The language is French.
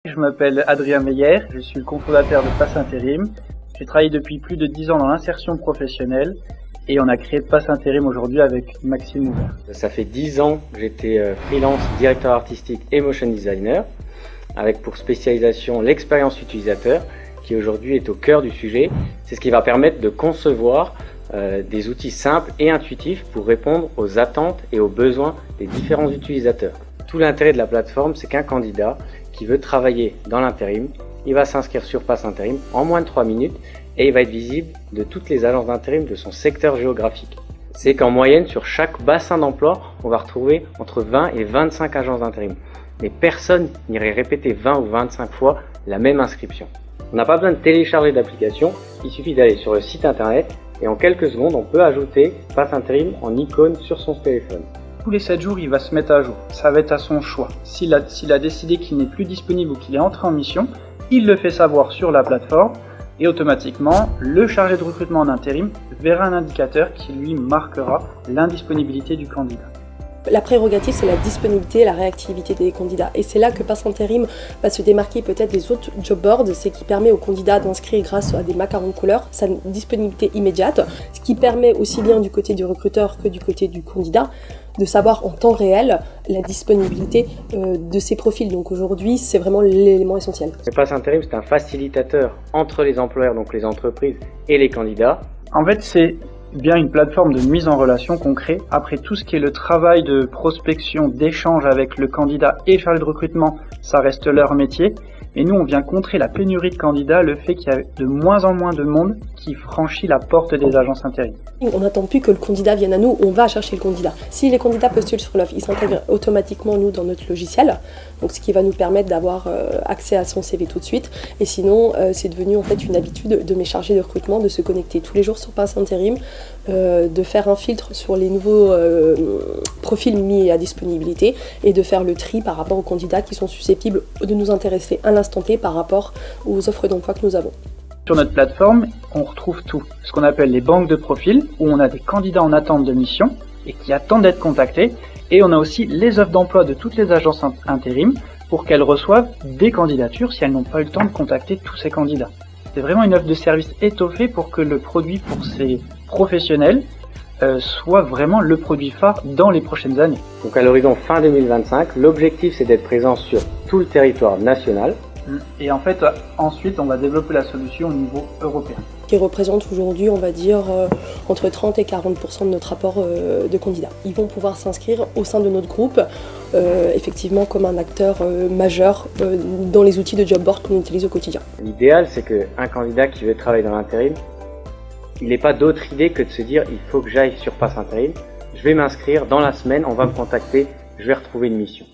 Je m'appelle Adrien Meyer, je suis le cofondateur de Pass Intérim. J'ai travaillé depuis plus de 10 ans dans l'insertion professionnelle et on a créé Pass Intérim aujourd'hui avec Maxime Ouvert. Ça fait 10 ans que j'étais freelance, directeur artistique et motion designer, avec pour spécialisation l'expérience utilisateur, qui aujourd'hui est au cœur du sujet. C'est ce qui va permettre de concevoir des outils simples et intuitifs pour répondre aux attentes et aux besoins des différents utilisateurs. Tout l'intérêt de la plateforme, c'est qu'un candidat qui veut travailler dans l'intérim, il va s'inscrire sur Pass Intérim en moins de 3 minutes et il va être visible de toutes les agences d'intérim de son secteur géographique. C'est qu'en moyenne, sur chaque bassin d'emploi, on va retrouver entre 20 et 25 agences d'intérim. Mais personne n'irait répéter 20 ou 25 fois la même inscription. On n'a pas besoin de télécharger d'application, il suffit d'aller sur le site internet et en quelques secondes, on peut ajouter Pass Intérim en icône sur son téléphone. Tous les 7 jours, il va se mettre à jour. Ça va être à son choix. S'il a décidé qu'il n'est plus disponible ou qu'il est entré en mission, il le fait savoir sur la plateforme et automatiquement, le chargé de recrutement en intérim verra un indicateur qui lui marquera l'indisponibilité du candidat. La prérogative, c'est la disponibilité et la réactivité des candidats. Et c'est là que Pass Intérim va se démarquer peut-être des autres job boards, c'est qui permet au candidat d'inscrire grâce à des macarons de couleur sa disponibilité immédiate, ce qui permet aussi bien du côté du recruteur que du côté du candidat de savoir en temps réel la disponibilité de ces profils. Donc aujourd'hui, c'est vraiment l'élément essentiel. Le Pass Intérim, c'est un facilitateur entre les employeurs, donc les entreprises, et les candidats. En fait, c'est bien une plateforme de mise en relation qu'on crée. Après tout ce qui est le travail de prospection, d'échange avec le candidat et le chargé de recrutement, ça reste leur métier. Et nous, on vient contrer la pénurie de candidats, le fait qu'il y a de moins en moins de monde qui franchit la porte des agences intérim. On n'attend plus que le candidat vienne à nous, on va chercher le candidat. Si les candidats postulent sur l'offre, ils s'intègrent automatiquement nous dans notre logiciel, donc ce qui va nous permettre d'avoir accès à son CV tout de suite. Et sinon, c'est devenu en fait une habitude de mes chargés de recrutement de se connecter tous les jours sur Pass Intérim, de faire un filtre sur les nouveaux profils mis à disponibilité et de faire le tri par rapport aux candidats qui sont susceptibles de nous intéresser à l'instant T par rapport aux offres d'emploi que nous avons. Sur notre plateforme, on retrouve tout, ce qu'on appelle les banques de profils, où on a des candidats en attente de mission et qui attendent d'être contactés. Et on a aussi les offres d'emploi de toutes les agences intérim pour qu'elles reçoivent des candidatures si elles n'ont pas eu le temps de contacter tous ces candidats. C'est vraiment une offre de service étoffée pour que le produit pour ces professionnels soit vraiment le produit phare dans les prochaines années. Donc à l'horizon fin 2025, l'objectif c'est d'être présent sur tout le territoire national. Et en fait, ensuite, on va développer la solution au niveau européen. Qui représente aujourd'hui, on va dire, entre 30 et 40% de notre rapport de candidats. Ils vont pouvoir s'inscrire au sein de notre groupe, effectivement comme un acteur majeur dans les outils de job board qu'on utilise au quotidien. L'idéal, c'est qu'un candidat qui veut travailler dans l'intérim, il n'ait pas d'autre idée que de se dire il faut que j'aille sur Pass Intérim, je vais m'inscrire, dans la semaine, on va me contacter, je vais retrouver une mission.